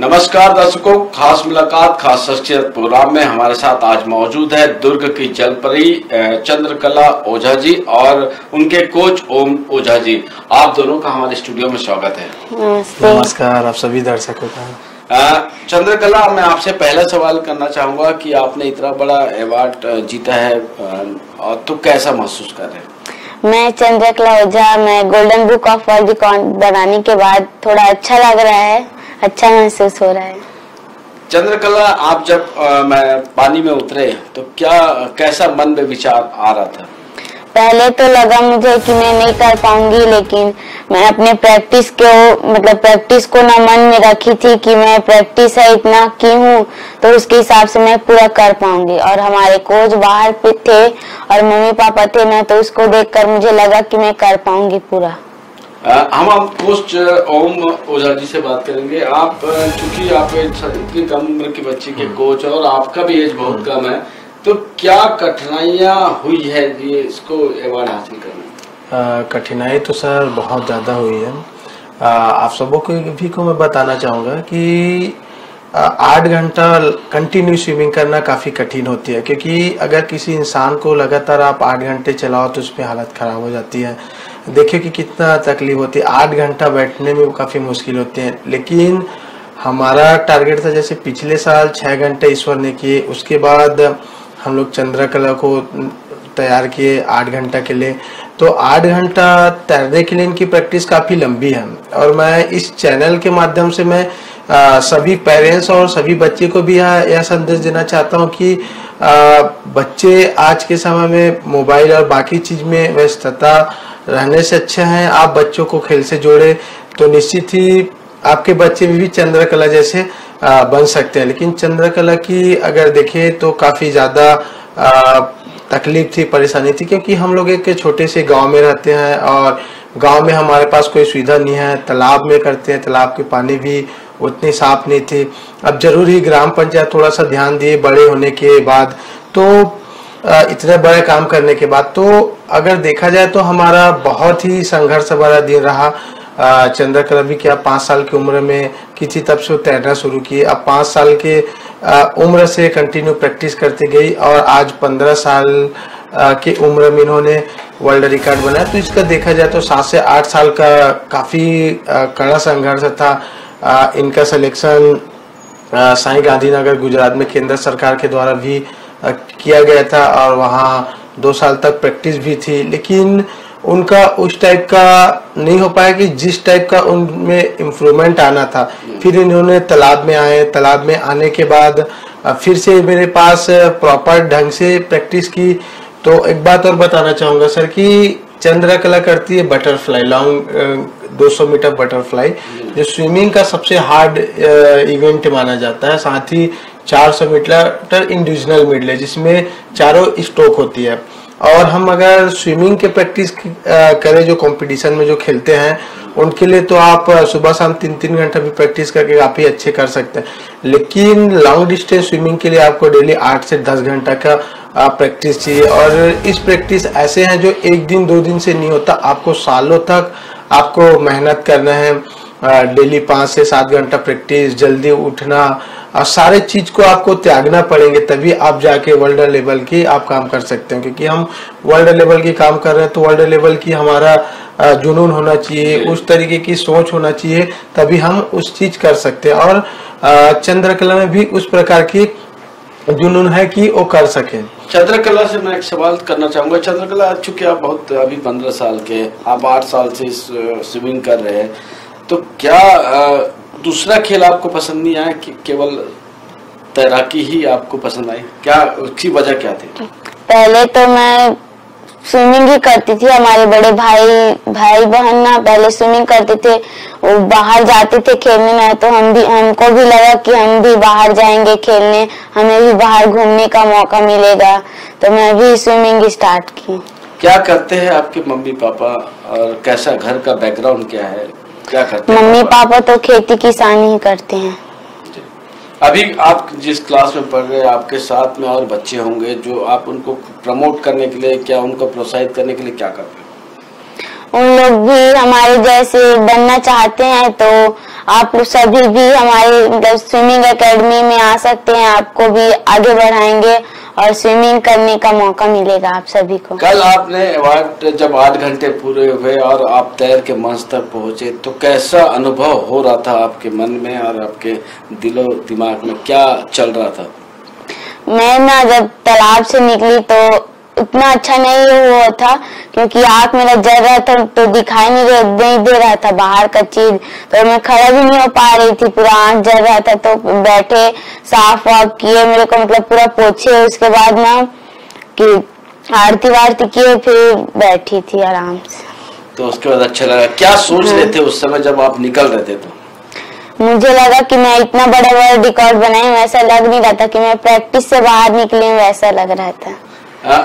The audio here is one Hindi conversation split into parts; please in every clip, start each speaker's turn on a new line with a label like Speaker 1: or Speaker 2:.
Speaker 1: नमस्कार दर्शकों, खास मुलाकात खास शख्सियत प्रोग्राम में हमारे साथ आज मौजूद है दुर्ग की जलपरी चंद्रकला ओझा जी और उनके कोच ओम ओझा जी। आप दोनों का हमारे स्टूडियो में स्वागत है।
Speaker 2: नमस्कार आप सभी दर्शकों का।
Speaker 1: चंद्रकला, मैं आपसे पहला सवाल करना चाहूंगा कि आपने इतना बड़ा अवार्ड जीता है और तो कैसा महसूस कर रहे हैं?
Speaker 3: मैं चंद्रकला ओझा, मैं golden book of world record बनाने के बाद थोड़ा अच्छा लग रहा है, अच्छा महसूस हो रहा है।
Speaker 1: चंद्रकला, आप जब मैं पानी में उतरे तो कैसा मन में विचार आ रहा था?
Speaker 3: पहले तो लगा मुझे कि मैं नहीं कर पाऊंगी, लेकिन मैं अपने प्रैक्टिस को ना मन में रखी थी कि मैं प्रैक्टिस है इतना की हूँ तो उसके हिसाब से मैं पूरा कर पाऊंगी। और हमारे कोच बाहर पे थे और मम्मी पापा थे ना, तो उसको देखकर मुझे लगा कि मैं कर पाऊंगी पूरा।
Speaker 1: हम कोच ओम ओझा जी से बात करेंगे। आप चूंकि आप इतनी कम उम्र की बच्ची के कोच और आपका भी एज बहुत कम है, तो क्या कठिनाइयां हुई है ये इसको अवार्ड हासिल करने?
Speaker 2: कठिनाई तो सर बहुत ज़्यादा हुई है। आप सबों को मैं बताना चाहूँगा कि 8 घंटा कंटिन्यू स्विमिंग करना काफ़ी कठिन होती है, क्योंकि अगर किसी इंसान को लगातार आप 8 घंटे चलाओ तो उसमें हालत ख़राब हो जाती है। देखिए कि कितना तकलीफ होती है, 8 घंटा बैठने में काफ़ी मुश्किल होती है। लेकिन हमारा टारगेट था, जैसे पिछले साल 6 घंटे ईश्वर ने किए, उसके बाद हम लोग चंद्रकला को तैयार किए 8 घंटा के लिए। तो 8 घंटा तैरने के लिए इनकी प्रैक्टिस काफ़ी लंबी है। और मैं इस चैनल के माध्यम से मैं सभी पेरेंट्स और सभी बच्चे को भी यह संदेश देना चाहता हूँ कि बच्चे आज के समय में मोबाइल और बाकी चीज़ में व्यस्तता रहने से अच्छे हैं आप बच्चों को खेल से जोड़े, तो निश्चित ही आपके बच्चे भी चंद्रकला जैसे बन सकते हैं। लेकिन चंद्रकला की अगर देखें तो काफ़ी ज़्यादा तकलीफ थी, परेशानी थी, क्योंकि हम लोग एक छोटे से गांव में रहते हैं और गांव में हमारे पास कोई सुविधा नहीं है। तालाब में करते हैं, तालाब के पानी भी उतनी साफ नहीं थी। अब जरूर ही ग्राम पंचायत थोड़ा सा ध्यान दिए बड़े होने के बाद, तो इतने बड़े काम करने के बाद, तो अगर देखा जाए तो हमारा बहुत ही संघर्ष भरा दिन रहा। चंद्रकला भी क्या 5 साल की उम्र में की थी, तब से वो तैरना शुरू की। अब 5 साल के उम्र से कंटिन्यू प्रैक्टिस करती गई और आज 15 साल की उम्र में इन्होंने वर्ल्ड रिकॉर्ड बनाया। तो इसका देखा जाए तो 7 से 8 साल का काफ़ी कड़ा संघर्ष था। इनका सिलेक्शन साई गांधीनगर गुजरात में केंद्र सरकार के द्वारा भी किया गया था और वहाँ 2 साल तक प्रैक्टिस भी थी। लेकिन उनका उस टाइप का नहीं हो पाया कि जिस टाइप का उनमें इम्प्रूवमेंट आना था। फिर इन्होंने तालाब में आए, तालाब में आने के बाद फिर से मेरे पास प्रॉपर ढंग से प्रैक्टिस की। तो एक बात और बताना चाहूँगा सर कि चंद्रकला करती है बटरफ्लाई, लॉन्ग 200 मीटर बटरफ्लाई, जो स्विमिंग का सबसे हार्ड इवेंट माना जाता है। साथ ही 400 मीटर इंडिविजुअल मिडल है, जिसमें चारों स्ट्रोक होती है। और हम अगर स्विमिंग के प्रैक्टिस करें, जो कंपटीशन में जो खेलते हैं उनके लिए, तो आप सुबह शाम 3-3 घंटा भी प्रैक्टिस करके काफ़ी अच्छे कर सकते हैं। लेकिन लॉन्ग डिस्टेंस स्विमिंग के लिए आपको डेली 8 से 10 घंटा का प्रैक्टिस चाहिए। और इस प्रैक्टिस ऐसे हैं जो 1 दिन 2 दिन से नहीं होता, आपको सालों तक आपको मेहनत करना है। डेली 5 से 7 घंटा प्रैक्टिस, जल्दी उठना और सारे चीज को आपको त्यागना पड़ेंगे, तभी आप जाके वर्ल्ड लेवल की आप काम कर सकते हैं। क्योंकि हम वर्ल्ड लेवल की काम कर रहे हैं तो वर्ल्ड लेवल की हमारा जुनून होना चाहिए, उस तरीके की सोच होना चाहिए, तभी हम उस चीज कर सकते हैं। और चंद्रकला में भी उस प्रकार की जुनून है कि वो कर सके।
Speaker 1: चंद्रकला से मैं एक सवाल करना चाहूंगा। चंद्रकला, चूंकि आप बहुत अभी 15 साल के, आप 8 साल से स्विमिंग कर रहे हैं, तो क्या दूसरा खेल आपको पसंद नहीं आया कि केवल तैराकी ही आपको पसंद आई? क्या उसकी वजह क्या थी?
Speaker 3: पहले तो मैं स्विमिंग ही करती थी। हमारे बड़े भाई बहन ना पहले स्विमिंग करते थे, वो बाहर जाते थे खेलने ना, तो हमको भी लगा कि हम भी बाहर जाएंगे खेलने, हमें भी बाहर घूमने का मौका मिलेगा, तो मैं भी स्विमिंग स्टार्ट की।
Speaker 1: क्या करते हैं आपके मम्मी पापा और कैसा घर का बैकग्राउंड क्या है, क्या करते हैं?
Speaker 3: मम्मी पापा तो खेती किसानी ही करते हैं।
Speaker 1: अभी आप जिस क्लास में पढ़ रहे हैं, आपके साथ में और बच्चे होंगे जो आप उनको प्रमोट करने के लिए, क्या उनको प्रोत्साहित करने के लिए क्या करते हैं?
Speaker 3: उन लोग भी हमारे जैसे बनना चाहते हैं तो आप लोग सभी भी हमारे मतलब स्विमिंग एकेडमी में आ सकते हैं, आपको भी आगे बढ़ाएंगे और स्विमिंग करने का मौका मिलेगा आप सभी को।
Speaker 1: कल आपने अवार्ड जब 8 घंटे पूरे हुए और आप तैर के मंच तक पहुंचे तो कैसा अनुभव हो रहा था आपके मन में और आपके दिलो दिमाग में, क्या चल रहा था?
Speaker 3: मैं ना जब तालाब से निकली तो उतना अच्छा नहीं हुआ था क्योंकि आँख मेरा जल रहा था तो दिखाई नहीं दे रहा था बाहर का चीज, तो मैं खड़ा भी नहीं हो पा रही थी, पूरा आँख जल रहा था। तो बैठे साफ वाफ किए मेरे को, मतलब पूरा पोछे, उसके बाद ना कि आरती वारती किए, फिर बैठी थी आराम से।
Speaker 1: तो उसके बाद अच्छा लगा। क्या सोच रहे थे उस समय जब आप निकल रहे थे? तो
Speaker 3: मुझे लगा कि मैं इतना बड़ा रिकॉर्ड बनाई, वैसा लग नहीं रहा था कि मैं प्रैक्टिस से बाहर निकली हूँ, वैसा लग रहा था।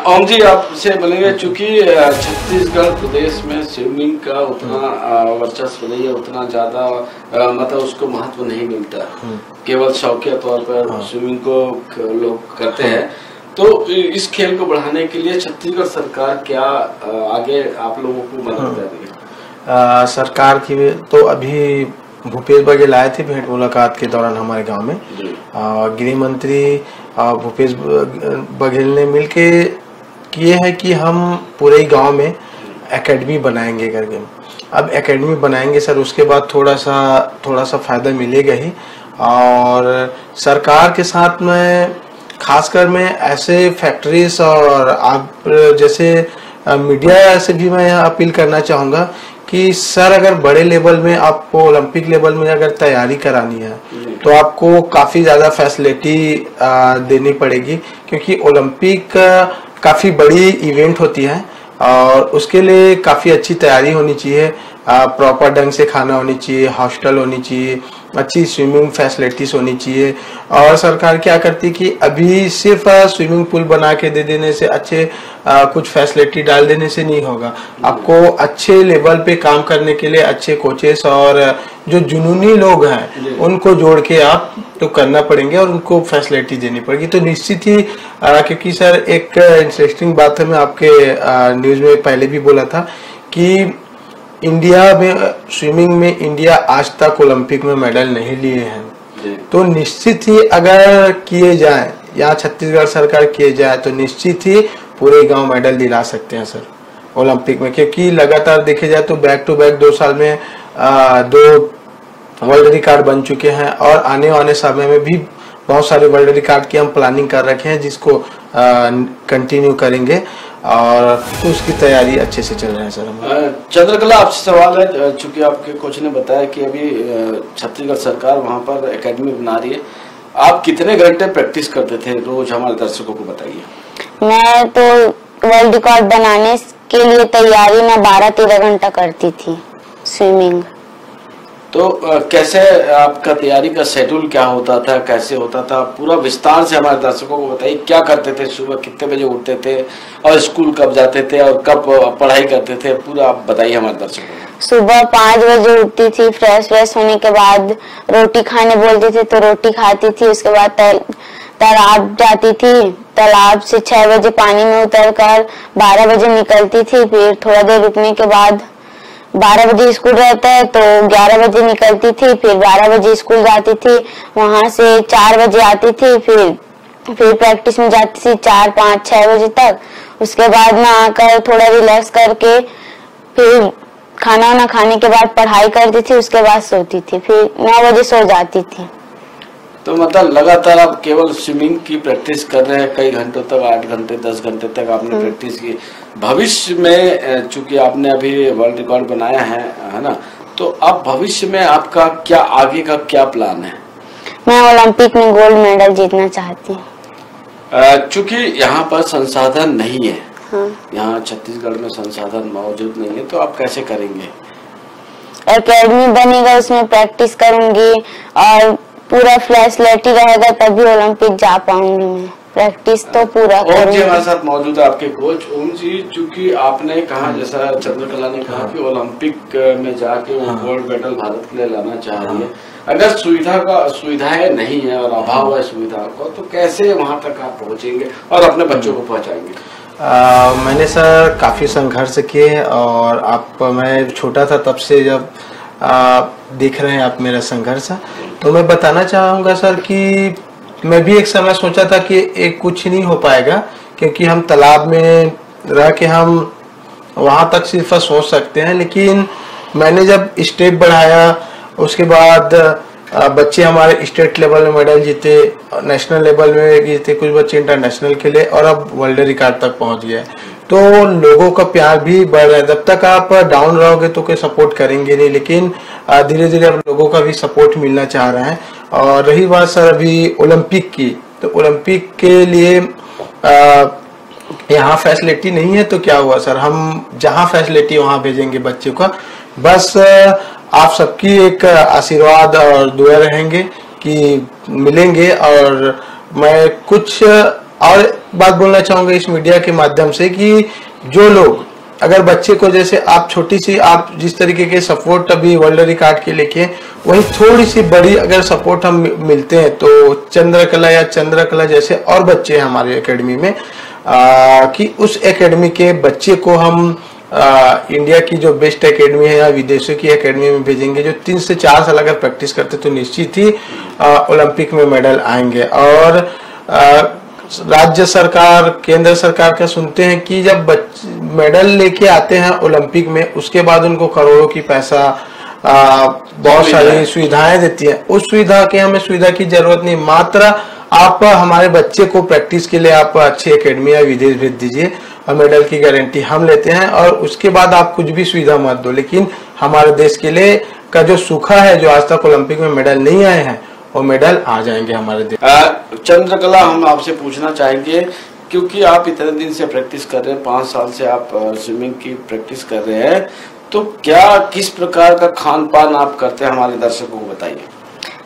Speaker 1: ओम जी, आपसे बोलेंगे, चूंकि छत्तीसगढ़ प्रदेश में स्विमिंग का उतना वर्चस्व नहीं है, उतना ज्यादा मतलब उसको महत्व नहीं मिलता, केवल शौकिया तौर पर स्विमिंग को लोग करते हैं। तो इस खेल को बढ़ाने के लिए छत्तीसगढ़ सरकार क्या आगे आप लोगों को मदद कर रही है?
Speaker 2: सरकार की तो अभी भूपेश बघेल आए थे भेंट मुलाकात के दौरान हमारे गांव में। गृह मंत्री भूपेश बघेल ने मिलके किए है कि हम पूरे गांव में एकेडमी बनाएंगे करके। अब एकेडमी बनाएंगे सर, उसके बाद थोड़ा सा फायदा मिलेगा ही। और सरकार के साथ में खासकर मैं ऐसे फैक्ट्रीज और आप जैसे मीडिया से भी मैं अपील करना चाहूँगा कि सर अगर बड़े लेवल में आपको ओलंपिक लेवल में अगर तैयारी करानी है तो आपको काफ़ी ज़्यादा फैसिलिटी देनी पड़ेगी, क्योंकि ओलंपिक काफ़ी बड़ी इवेंट होती है और उसके लिए काफ़ी अच्छी तैयारी होनी चाहिए, प्रॉपर ढंग से खाना होनी चाहिए, हॉस्टल होनी चाहिए, अच्छी स्विमिंग फैसिलिटीज होनी चाहिए। और सरकार क्या करती कि अभी सिर्फ स्विमिंग पूल बना के दे देने से, अच्छे कुछ फैसिलिटी डाल देने से नहीं होगा। आपको अच्छे लेवल पे काम करने के लिए अच्छे कोचेस और जो जुनूनी लोग हैं उनको जोड़ के आप तो करना पड़ेंगे और उनको फैसिलिटी देनी पड़ेगी। तो निश्चित ही क्योंकि सर एक इंटरेस्टिंग बात है, मैं आपके न्यूज में पहले भी बोला था कि इंडिया में स्विमिंग में इंडिया आज तक ओलंपिक में मेडल नहीं लिए हैं। तो निश्चित ही अगर किए जाए, यहाँ छत्तीसगढ़ सरकार किए जाए तो निश्चित ही पूरे गांव मेडल दिला सकते हैं सर ओलंपिक में, क्योंकि लगातार देखे जाए तो बैक टू बैक 2 साल में 2 वर्ल्ड रिकॉर्ड बन चुके हैं और आने वाले समय में भी बहुत सारे वर्ल्ड रिकॉर्ड की हम प्लानिंग कर रखे हैं जिसको कंटिन्यू करेंगे और तो उसकी तैयारी अच्छे से चल रही है सर।
Speaker 1: चंद्रकला, आपसे सवाल है, चूंकि आपके कोच ने बताया कि अभी छत्तीसगढ़ सरकार वहां पर एकेडमी बना रही है, आप कितने घंटे प्रैक्टिस करते थे रोज, हमारे दर्शकों को बताइए।
Speaker 3: मैं तो वर्ल्ड रिकॉर्ड बनाने के लिए तैयारी में 12-13 घंटा करती थी स्विमिंग।
Speaker 1: तो कैसे आपका तैयारी का शेड्यूल क्या होता था, कैसे होता था, पूरा विस्तार से हमारे दर्शकों को बताइए। क्या करते थे, सुबह कितने बजे उठते थे और स्कूल कब जाते थे और कब पढ़ाई करते थे, पूरा आप बताइए हमारे दर्शकों को।
Speaker 3: सुबह 5 बजे उठती थी, फ्रेश होने के बाद रोटी खाने बोलते थे तो रोटी खाती थी, उसके बाद तालाब जाती थी, तालाब से 6 बजे पानी में उतरकर 12 बजे निकलती थी, फिर थोड़ा देर रुकने के बाद 12 बजे स्कूल रहता है तो 11 बजे निकलती थी, फिर 12 बजे स्कूल जाती थी, वहां से 4 बजे आती थी, फिर प्रैक्टिस में जाती थी 4, 5, 6 बजे तक। उसके बाद ना आकर थोड़ा रिलैक्स करके फिर खाना वाना खाने के बाद पढ़ाई करती थी, उसके बाद सोती थी, फिर 9 बजे सो जाती थी।
Speaker 1: तो मतलब लगातार आप केवल स्विमिंग की प्रैक्टिस कर रहे हैं कई घंटों तक, 8 घंटे 10 घंटे तक आपने प्रैक्टिस की। भविष्य में चूंकि आपने अभी वर्ल्ड रिकॉर्ड बनाया है ना, तो अब भविष्य में आपका क्या आगे का क्या प्लान है?
Speaker 3: मैं ओलंपिक में गोल्ड मेडल जीतना चाहती हूँ।
Speaker 1: चूंकि यहाँ पर संसाधन नहीं है,
Speaker 3: हाँ।
Speaker 1: यहाँ छत्तीसगढ़ में संसाधन मौजूद नहीं है, तो आप कैसे करेंगे?
Speaker 3: एकेडमी बनेगा, उसमें प्रैक्टिस करूंगी और पूरा फैसिलिटी रहेगा तभी ओलंपिक जा पाऊंगी मैं। प्रैक्टिस तो पूरा करूंगी।
Speaker 1: ओम जी हमारे साथ मौजूद है, आपके कोच। ओम जी, चूंकि आपने कहा, जैसा चंद्रकला ने कहा कि ओलंपिक में जाके वो गोल्ड मेडल भारत के लिए लाना चाह रही है, अगर सुविधाएं नहीं है और अभाव है सुविधा को, तो कैसे वहां तक आप पहुंचेंगे और अपने बच्चों को पहुंचाएंगे?
Speaker 2: मैंने सर काफ़ी संघर्ष किए, और मैं छोटा था तब से जब देख रहे हैं आप मेरा संघर्ष, तो मैं बताना चाहूँगा सर कि मैं भी एक समय सोचा था कि एक कुछ नहीं हो पाएगा, क्योंकि हम तालाब में रह के हम वहाँ तक सिर्फ सोच सकते हैं। लेकिन मैंने जब स्टेप बढ़ाया, उसके बाद बच्चे हमारे स्टेट लेवल में मेडल जीते, नेशनल लेवल में जीते, कुछ बच्चे इंटरनेशनल खेले, और अब वर्ल्ड रिकॉर्ड तक पहुंच गए। तो लोगों का प्यार भी बढ़ रहा है। जब तक आप डाउन रहोगे तो कोई सपोर्ट करेंगे नहीं, लेकिन धीरे धीरे अब लोगों का भी सपोर्ट मिलना चाह रहा है। और रही बात सर अभी ओलंपिक की, तो ओलंपिक के लिए यहाँ फैसिलिटी नहीं है, तो क्या हुआ सर, हम जहाँ फैसिलिटी वहाँ भेजेंगे बच्चों का। बस आप सबकी एक आशीर्वाद और दुआ रहेंगे कि मिलेंगे। और मैं कुछ और बात बोलना चाहूँगा इस मीडिया के माध्यम से कि जो लोग अगर बच्चे को, जैसे आप छोटी सी, आप जिस तरीके के सपोर्ट अभी वर्ल्ड रिकॉर्ड के लेके, वही थोड़ी सी बड़ी अगर सपोर्ट हम मिलते हैं तो चंद्रकला या चंद्रकला जैसे और बच्चे हैं हमारे एकेडमी में, कि उस एकेडमी के बच्चे को हम इंडिया की जो बेस्ट एकेडमी है या विदेशों की एकेडमी में भेजेंगे, जो 3 से 4 साल अगर प्रैक्टिस करते तो निश्चित ही ओलंपिक में मेडल आएंगे। और राज्य सरकार, केंद्र सरकार का सुनते हैं कि जब मेडल लेके आते हैं ओलंपिक में, उसके बाद उनको करोड़ों की पैसा, बहुत सारी सुविधाएं देती है। उस सुविधा के हमें सुविधा की जरूरत नहीं, मात्र आप हमारे बच्चे को प्रैक्टिस के लिए आप अच्छी एकेडमी या विदेश भेज दीजिए, और मेडल की गारंटी हम लेते हैं। और उसके बाद आप कुछ भी सुविधा मत दो, लेकिन हमारे देश के लिए का जो सूखा है, जो आज तक ओलंपिक में मेडल नहीं आए हैं, वो मेडल आ जाएंगे हमारे देश।
Speaker 1: चंद्रकला, हम आपसे पूछना चाहेंगे, क्योंकि आप इतने दिन से प्रैक्टिस कर रहे हैं, 5 साल से आप स्विमिंग की प्रैक्टिस कर रहे हैं, तो क्या किस प्रकार का खान पान आप करते हैं, हमारे दर्शकों को बताइए।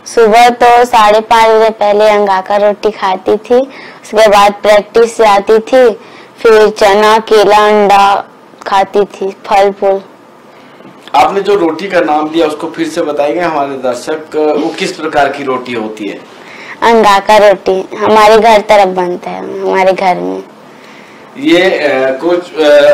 Speaker 3: सुबह तो 5:30 बजे पहले अंगाका रोटी खाती थी, उसके बाद प्रैक्टिस से आती थी, फिर चना, केला, अंडा खाती थी, फल फूल।
Speaker 1: आपने जो रोटी का नाम दिया उसको फिर से बताएंगे हमारे दर्शक, वो किस प्रकार की रोटी होती है?
Speaker 3: अंगाका रोटी हमारे घर तरफ बनता है, हमारे घर में।
Speaker 1: ये कोच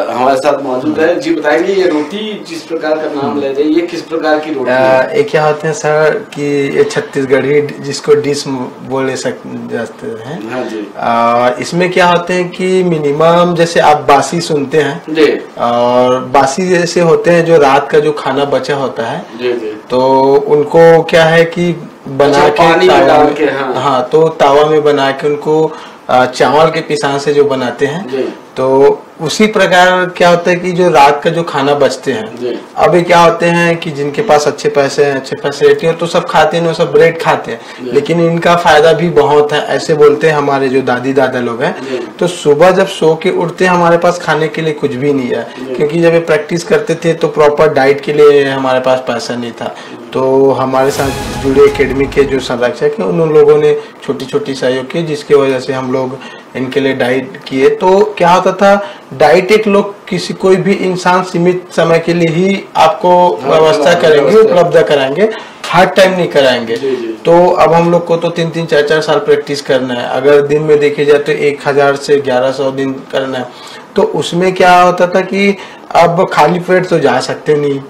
Speaker 1: हमारे साथ मौजूद है जी, बताएंगे ये रोटी जिस प्रकार का नाम ले रहे हैं, ये किस प्रकार की रोटी है?
Speaker 2: ये क्या होते हैं सर कि ये छत्तीसगढ़ी जिसको डिश बोले जाते हैं।
Speaker 1: हाँ जी।
Speaker 2: इसमें क्या होते हैं कि मिनिमम जैसे आप बासी सुनते हैं
Speaker 1: जी,
Speaker 2: और बासी जैसे होते हैं जो रात का जो खाना बचा होता है
Speaker 1: जी जी,
Speaker 2: तो उनको क्या है कि बना के
Speaker 1: पानी में डाल के,
Speaker 2: हाँ, तो तावा में बना के उनको चावल के पिसान से जो बनाते हैं, तो उसी प्रकार क्या होता है कि जो रात का जो खाना बचते हैं, अभी क्या होते हैं कि जिनके पास अच्छे पैसे हैं, अच्छे फैसिलिटी है, तो सब खाते हैं, सब ब्रेड खाते हैं, लेकिन इनका फायदा भी बहुत है, ऐसे बोलते हैं हमारे जो दादी दादा लोग हैं। तो सुबह जब सो के उठते हैं, हमारे पास खाने के लिए कुछ भी नहीं है, क्योंकि जब ये प्रैक्टिस करते थे तो प्रॉपर डाइट के लिए हमारे पास पैसा नहीं था। तो हमारे साथ जुड़े एकेडमी के जो संरक्षक हैं, उन लोगों ने छोटी छोटी सहयोग की, जिसकी वजह से हम लोग इनके लिए डाइट किए। तो क्या होता था, डाइट एक लोग किसी कोई भी इंसान सीमित समय के लिए ही आपको व्यवस्था करेंगे, उपलब्ध कराएंगे, हर टाइम नहीं कराएंगे। तो अब हम लोग को तो 3-3, 4-4 साल प्रैक्टिस करना है, अगर दिन में देखे जाए तो 1000 से 1100 दिन करना है। तो उसमें क्या होता था कि अब खाली पेट तो जा सकते नहीं,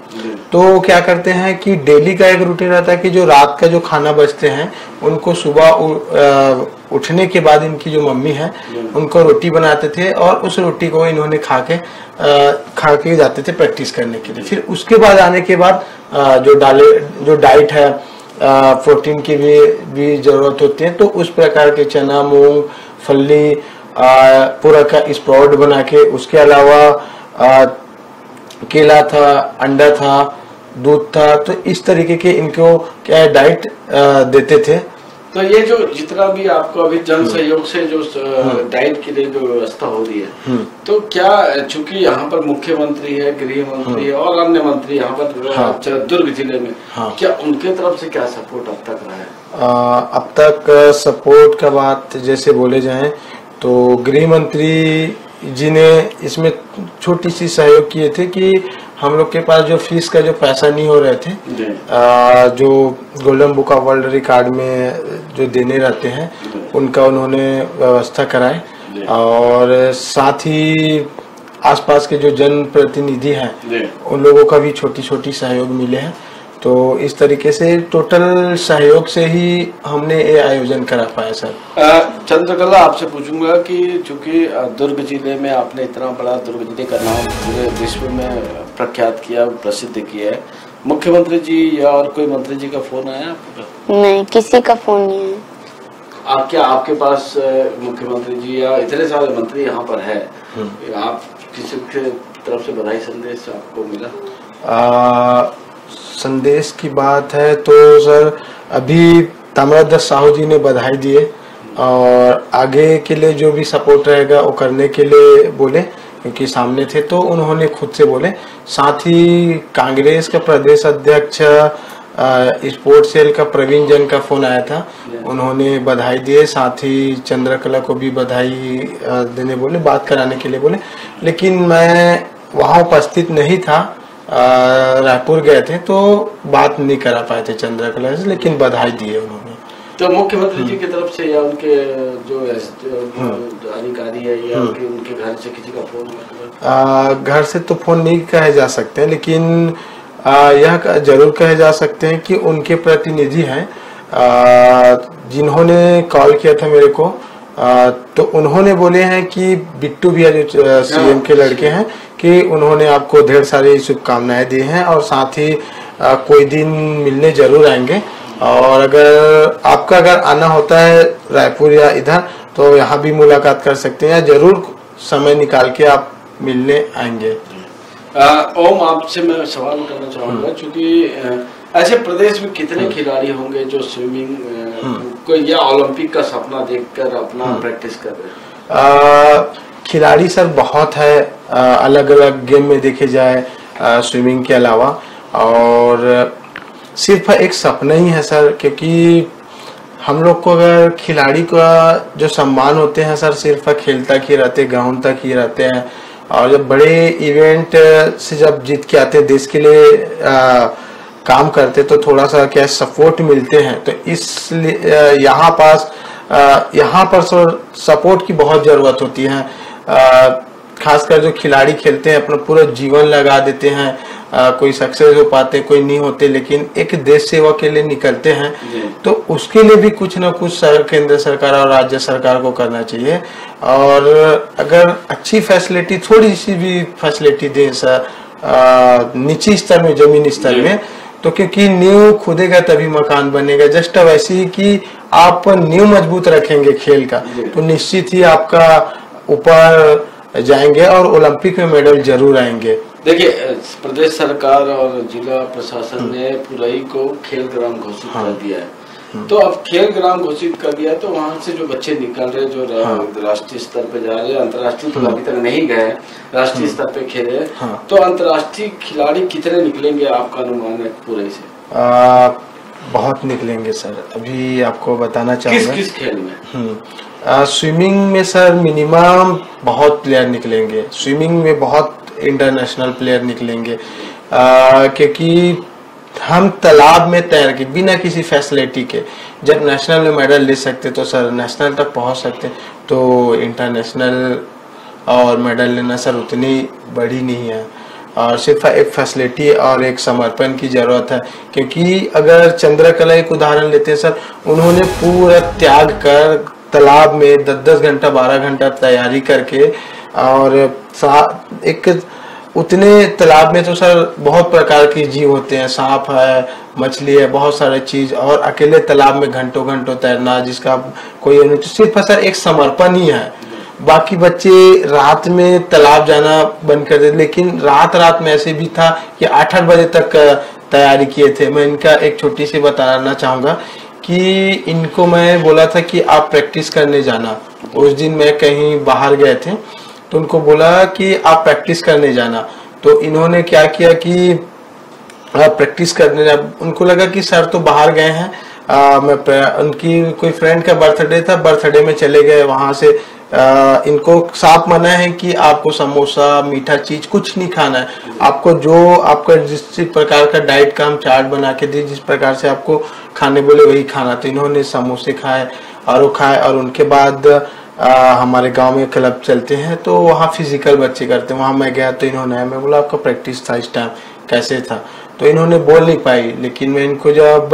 Speaker 2: तो क्या करते हैं कि डेली का एक रूटीन रहता है कि जो रात का जो खाना बचते हैं उनको सुबह उठने के बाद इनकी जो मम्मी है उनको रोटी बनाते थे, और उस रोटी को इन्होंने खा के जाते थे प्रैक्टिस करने के लिए। फिर उसके बाद आने के बाद जो डाइट है, प्रोटीन की भी जरूरत होती है, तो उस प्रकार के चना, मूंग, फली, पूरा का स्प्राउट बना के, उसके अलावा केला था, अंडा था, दूध था, तो इस तरीके के इनको क्या डाइट देते थे।
Speaker 1: तो ये जो जितना भी आपको अभी जन सहयोग से जो डाइट के लिए जो व्यवस्था हो रही है, तो क्या, चूंकि यहाँ पर मुख्यमंत्री है, गृह मंत्री है और अन्य मंत्री यहाँ पर दुर्ग जिले में, क्या उनके तरफ से क्या सपोर्ट अब तक रहा है?
Speaker 2: अब तक सपोर्ट का बात जैसे बोले जाए तो गृह मंत्री जी ने इसमें छोटी सी सहयोग किए थे कि हम लोग के पास जो फीस का जो पैसा नहीं हो रहे थे, जो golden book of world record में जो देने रहते हैं, उनका उन्होंने व्यवस्था कराए। और साथ ही आसपास के जो जनप्रतिनिधि हैं उन लोगों का भी छोटी छोटी सहयोग मिले हैं। तो इस तरीके से टोटल सहयोग से ही हमने ये आयोजन करा पाया सर।
Speaker 1: चंद्रकला, आपसे पूछूंगा कि चूंकि दुर्ग जिले में आपने इतना बड़ा दुर्ग जिले का नाम पूरे विश्व में प्रख्यात किया, प्रसिद्ध किया है, मुख्यमंत्री जी या और कोई मंत्री जी का फोन आया आपको?
Speaker 3: नहीं, किसी का फोन नहीं है।
Speaker 1: क्या आपके पास मुख्यमंत्री जी या इतने सारे मंत्री यहाँ पर है, आप किसी के तरफ से बधाई संदेश आपको मिला?
Speaker 2: संदेश की बात है तो सर अभी ताम्रध्वज साहू जी ने बधाई दिए और आगे के लिए जो भी सपोर्ट रहेगा वो करने के लिए बोले, क्योंकि सामने थे तो उन्होंने खुद से बोले। साथ ही कांग्रेस का प्रदेश अध्यक्ष स्पोर्ट्स सेल का प्रवीण जैन का फोन आया था, उन्होंने बधाई दिए। साथ ही चंद्रकला को भी बधाई देने बोले, बात कराने के लिए बोले, लेकिन मैं वहाँ उपस्थित नहीं था, रायपुर गए थे तो बात नहीं करा पाए थे चंद्रकला से, लेकिन बधाई दिए उन्होंने।
Speaker 1: तो मुख्यमंत्री जी की तरफ से या उनके जो अधिकारी है या उनके घर से किसी का फोन?
Speaker 2: घर से तो फोन नहीं कहे जा सकते, लेकिन यह जरूर कहे जा सकते हैं कि उनके प्रतिनिधि हैं जिन्होंने कॉल किया था मेरे को, तो उन्होंने बोले हैं कि बिट्टू भैया जो सीएम के लड़के हैं कि उन्होंने आपको ढेर सारी शुभकामनाएं दी हैं और साथ ही कोई दिन मिलने जरूर आएंगे। और अगर आना होता है रायपुर या इधर तो यहाँ भी मुलाकात कर सकते हैं, या जरूर समय निकाल के आप मिलने आएंगे।
Speaker 1: ओम, आपसे मैं सवाल करना चाहूंगा, क्योंकि ऐसे प्रदेश में कितने खिलाड़ी होंगे जो स्विमिंग को या ओलंपिक का सपना देखकर अपना प्रैक्टिस कर रहे हैं?
Speaker 2: खिलाड़ी सर बहुत है, अलग अलग गेम में देखे जाए स्विमिंग के अलावा, और सिर्फ एक सपना ही है सर, क्योंकि हम लोग को अगर खिलाड़ी का जो सम्मान होते हैं सर सिर्फ खेल तक ही रहते, ग्राउंड तक ही रहते हैं, और जब बड़े इवेंट से जब जीत के आते हैं देश के लिए काम करते तो थोड़ा सा क्या सपोर्ट मिलते हैं। तो इसलिए यहाँ पर सपोर्ट की बहुत जरूरत होती है, खासकर जो खिलाड़ी खेलते हैं अपना पूरा जीवन लगा देते हैं, कोई सक्सेस हो पाते कोई नहीं होते, लेकिन एक देश सेवा के लिए निकलते हैं तो उसके लिए भी कुछ ना कुछ केंद्र सरकार और राज्य सरकार को करना चाहिए। और अगर अच्छी फैसिलिटी, थोड़ी सी भी फैसिलिटी दें सर निची स्तर में, जमीनी स्तर में, तो क्योंकि नींव खुदेगा तभी मकान बनेगा। जस्ट वैसे ही कि आप नींव मजबूत रखेंगे खेल का तो निश्चित ही आपका ऊपर जाएंगे और ओलंपिक में मेडल जरूर आएंगे।
Speaker 1: देखिए, प्रदेश सरकार और जिला प्रशासन ने पुरई को खेल ग्राम घोषित कर दिया है, तो अब खेल ग्राम घोषित कर दिया तो वहाँ से जो बच्चे निकल रहे, जो राष्ट्रीय स्तर पे जा रहे हैं, अंतर्राष्ट्रीय तो अभी तक नहीं गए, राष्ट्रीय स्तर पे खेले, तो अंतर्राष्ट्रीय खिलाड़ी कितने निकलेंगे आपका अनुमान है पुरई से?
Speaker 2: बहुत निकलेंगे सर, अभी आपको बताना चाहूँगा।
Speaker 1: किस खेल में?
Speaker 2: स्विमिंग में सर मिनिमम बहुत प्लेयर निकलेंगे, स्विमिंग में बहुत इंटरनेशनल प्लेयर निकलेंगे, क्योंकि हम तालाब में तैर के बिना किसी फैसिलिटी के जब नेशनल में मेडल ले सकते तो सर नेशनल तक पहुंच सकते, तो इंटरनेशनल और मेडल लेना सर उतनी बड़ी नहीं है, और सिर्फ एक फैसिलिटी और एक समर्पण की जरूरत है। क्योंकि अगर चंद्रकला एक उदाहरण लेते हैं सर, उन्होंने पूरा त्याग कर तालाब में 10-10 घंटा 12 घंटा तैयारी करके, और एक उतने तालाब में तो सर बहुत प्रकार की जीव होते हैं, सांप है, मछली है, बहुत सारे चीज, और अकेले तालाब में घंटों घंटों तैरना जिसका कोई नहीं, सिर्फ सर एक समर्पण ही है। बाकी बच्चे रात में तालाब जाना बंद कर देते, लेकिन रात में ऐसे भी था कि 8-8 बजे तक तैयारी किए थे। मैं इनका एक छोटी सी बताना चाहूँगा कि इनको मैं बोला था कि आप प्रैक्टिस करने जाना। उस दिन मैं कहीं बाहर गए थे तो उनको बोला कि आप प्रैक्टिस करने जाना, तो इन्होंने क्या किया कि प्रैक्टिस करने, उनको लगा कि सर तो बाहर गए हैं, उनकी कोई फ्रेंड का बर्थडे था, बर्थडे में चले गए। वहां से इनको साफ मना है कि आपको समोसा मीठा चीज कुछ नहीं खाना है, आपको जो आपका जिस प्रकार का डाइट का हम चार्ट बना के दिए, जिस प्रकार से आपको खाने बोले वही खाना। तो इन्होंने समोसे खाए और वो खाए, और उनके बाद हमारे गांव में क्लब चलते हैं तो वहाँ फिजिकल बच्चे करते हैं। वहाँ मैं गया तो इन्होंने, मैं बोला आपका प्रैक्टिस था इस टाइम कैसे था, तो इन्होंने बोल नहीं पाई, लेकिन मैं इनको जब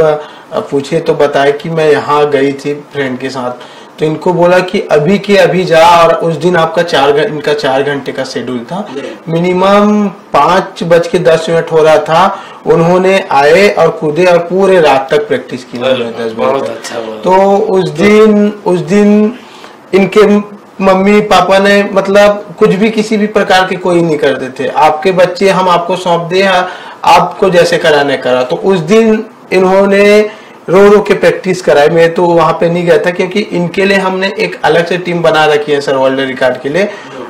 Speaker 2: पूछे तो बताया कि मैं यहाँ गई थी फ्रेंड के साथ, तो इनको बोला कि अभी के अभी जा, और उस दिन आपका इनका 4 घंटे का शेड्यूल था, मिनिमम 5:10 हो रहा था, उन्होंने आए और कूदे और पूरे रात तक प्रैक्टिस की 10 बजे तक। तो उस दिन इनके मम्मी पापा ने मतलब कुछ भी किसी भी प्रकार के कोई नहीं करते थे, आपके बच्चे हम आपको सौंप दे, आपको जैसे कराने करा। तो उस दिन इन्होंने रो रो के प्रैक्टिस कराई। मैं तो वहां पे नहीं गया था क्योंकि इनके लिए हमने एक अलग से टीम बना रखी है सर वर्ल्ड रिकॉर्ड के लिए।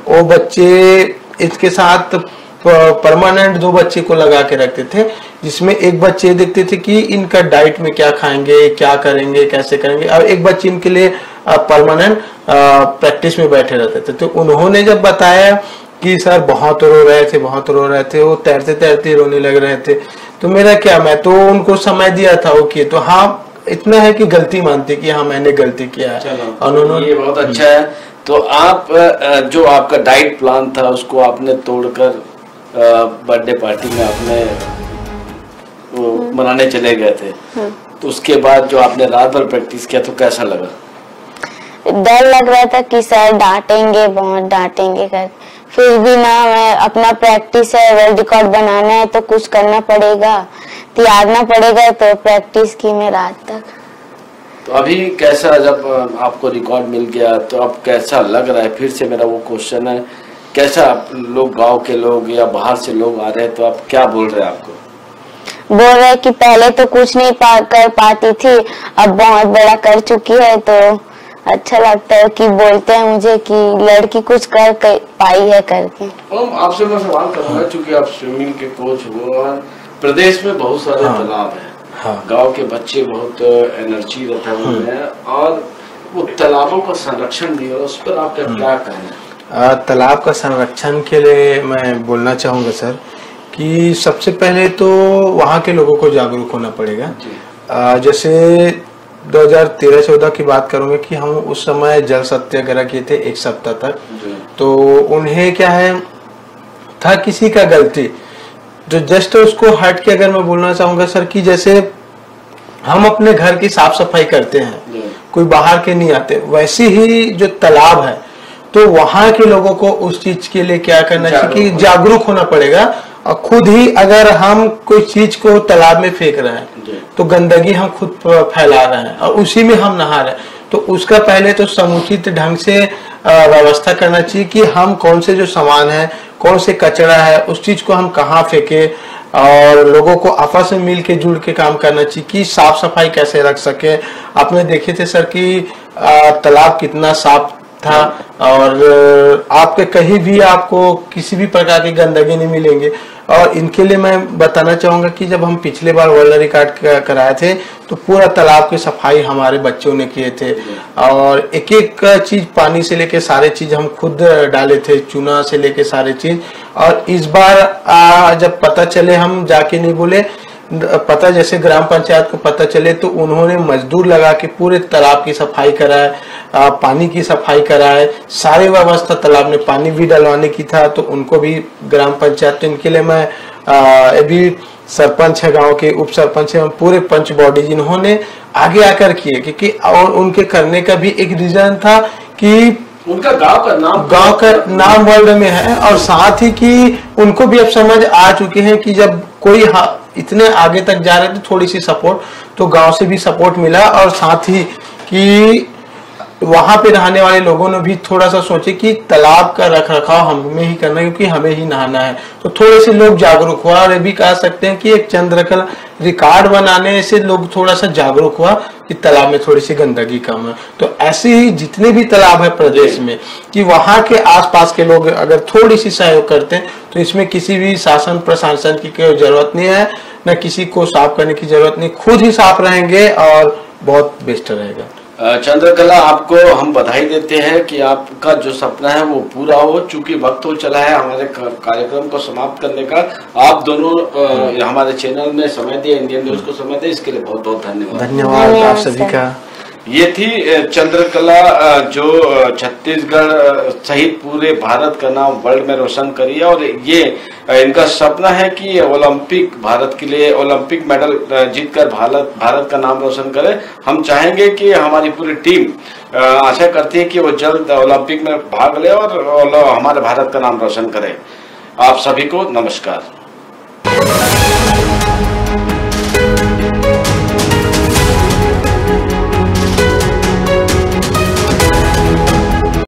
Speaker 2: वो बच्चे इसके साथ परमानेंट 2 बच्चे को लगा के रखते थे, जिसमें एक बच्चे देखते थे कि इनका डाइट में क्या खाएंगे, क्या करेंगे, कैसे करेंगे, और एक बच्चे इनके लिए परमानेंट प्रैक्टिस में बैठे रहते थे। तो उन्होंने जब बताया कि सर बहुत रो रहे थे, वो तैरते तैरते रोने लग रहे थे, तो मेरा क्या, मैं तो उनको समय दिया था ओके, तो हाँ इतना है कि गलती मानते कि हाँ मैंने गलती किया है।
Speaker 1: उन्होंने ये बहुत अच्छा है। तो आप जो आपका डाइट प्लान था उसको आपने तोड़कर बर्थडे पार्टी में आपने वो मनाने चले गए थे, तो उसके बाद जो आपने रात भर प्रैक्टिस किया तो कैसा लगा?
Speaker 3: डर लग रहा था कि सर डांटेंगे, बहुत डांटेंगे कर, फिर भी ना, मैं अपना प्रैक्टिस है, वर्ल्ड रिकॉर्ड बनाना है तो कुछ करना पड़ेगा, त्यागना पड़ेगा, तो प्रैक्टिस की मैं रात तक।
Speaker 1: तो अभी कैसा, जब आपको रिकॉर्ड मिल गया तो अब कैसा लग रहा है? फिर से मेरा वो क्वेश्चन है, कैसा आप लोग, गांव के लोग या बाहर से लोग आ रहे हैं तो आप क्या बोल रहे हैं? आपको
Speaker 3: बोल रहे कि पहले तो कुछ नहीं कर पाती थी, अब बहुत बड़ा कर चुकी है, तो अच्छा लगता है कि बोलते हैं मुझे कि लड़की कुछ कर पाई है करके।
Speaker 1: आपसे मैं सवाल करूंगा, चूंकि आप स्विमिंग के कोच हो और प्रदेश में बहुत सारे तालाब हैं, गांव के बच्चे बहुत एनर्जी रहता है उनमें, और वो तालाबों का संरक्षण भी है, उस पर आप क्या कहें?
Speaker 2: तालाब का संरक्षण के लिए मैं बोलना चाहूँगा सर कि सबसे पहले तो वहाँ के लोगों को जागरूक होना पड़ेगा। जैसे 2013-14 की बात करूंगा कि हम उस समय जल सत्याग्रह किए थे 1 सप्ताह तक, तो उन्हें क्या है था किसी का गलती, जो जस्ट उसको हट के अगर मैं बोलना चाहूंगा सर कि जैसे हम अपने घर की साफ सफाई करते हैं, कोई बाहर के नहीं आते, वैसे ही जो तालाब है तो वहां के लोगों को उस चीज के लिए क्या करना चाहिए कि जागरूक होना पड़ेगा। और खुद ही अगर हम कोई चीज को तालाब में फेंक रहे हैं तो गंदगी हम खुद फैला रहे हैं और उसी में हम नहा रहे हैं, तो उसका पहले तो समुचित ढंग से व्यवस्था करना चाहिए कि हम कौन से जो सामान है, कौन से कचरा है, उस चीज को हम कहाँ फेंके, और लोगों को आपस में मिल के जुड़ के काम करना चाहिए कि साफ सफाई कैसे रख सके। आपने देखे थे सर कि तालाब कितना साफ था, और आपके कहीं भी आपको किसी भी प्रकार की गंदगी नहीं मिलेंगे। और इनके लिए मैं बताना चाहूंगा कि जब हम पिछले बार वर्ल्ड रिकॉर्ड कराए थे तो पूरा तालाब की सफाई हमारे बच्चों ने किए थे, और एक एक चीज पानी से लेके सारे चीज हम खुद डाले थे, चूना से लेके सारे चीज। और इस बार जब पता चले, हम जाके नहीं बोले, पता जैसे ग्राम पंचायत को पता चले तो उन्होंने मजदूर लगा के पूरे तालाब की सफाई कराए, पानी की सफाई कराए, सारी व्यवस्था, तालाब में पानी भी डलवाने की था तो उनको भी ग्राम पंचायत, तो इनके लिए मैं अभी सरपंच है गांव के, उप सरपंच है, पूरे पंच बॉडी जिन्होंने आगे आकर किए, क्योंकि और उनके करने का भी एक रीजन था कि
Speaker 1: उनका गांव का नाम
Speaker 2: वर्ल्ड में है, और साथ ही कि उनको भी अब समझ आ चुके हैं कि जब कोई इतने आगे तक जा रहे थे, थोड़ी सी सपोर्ट तो गांव से भी सपोर्ट मिला, और साथ ही कि वहां पे रहने वाले लोगों ने भी थोड़ा सा सोचे कि तालाब का रख रखाव हमें ही करना है क्योंकि हमें ही नहाना है, तो थोड़े से लोग जागरूक हुआ। और ये भी कह सकते हैं कि एक चंद्रकला रिकॉर्ड बनाने से लोग थोड़ा सा जागरूक हुआ कि तालाब में थोड़ी सी गंदगी कम है। तो ऐसे ही जितने भी तालाब है प्रदेश में, कि वहां के आसपास के लोग अगर थोड़ी सी सहयोग करते हैं तो इसमें किसी भी शासन प्रशासन की कोई जरूरत नहीं है, न किसी को साफ करने की जरूरत नहीं, खुद ही साफ रहेंगे और बहुत बेस्ट रहेगा।
Speaker 1: चंद्रकला, आपको हम बधाई देते हैं कि आपका जो सपना है वो पूरा हो। चूंकि वक्त हो चला है हमारे कार्यक्रम को समाप्त करने का, आप दोनों हमारे चैनल में समय दिया, इंडियन न्यूज को समय दिया, इसके लिए बहुत बहुत धन्यवाद।
Speaker 2: धन्यवाद आप सभी का।
Speaker 1: ये थी चंद्रकला जो छत्तीसगढ़ सहित पूरे भारत का नाम वर्ल्ड में रोशन करी है, और ये इनका सपना है कि ओलंपिक भारत के लिए ओलंपिक मेडल जीतकर भारत का नाम रोशन करे। हम चाहेंगे कि हमारी पूरी टीम आशा करती है कि वो जल्द ओलंपिक में भाग ले और हमारे भारत का नाम रोशन करे। आप सभी को नमस्कार।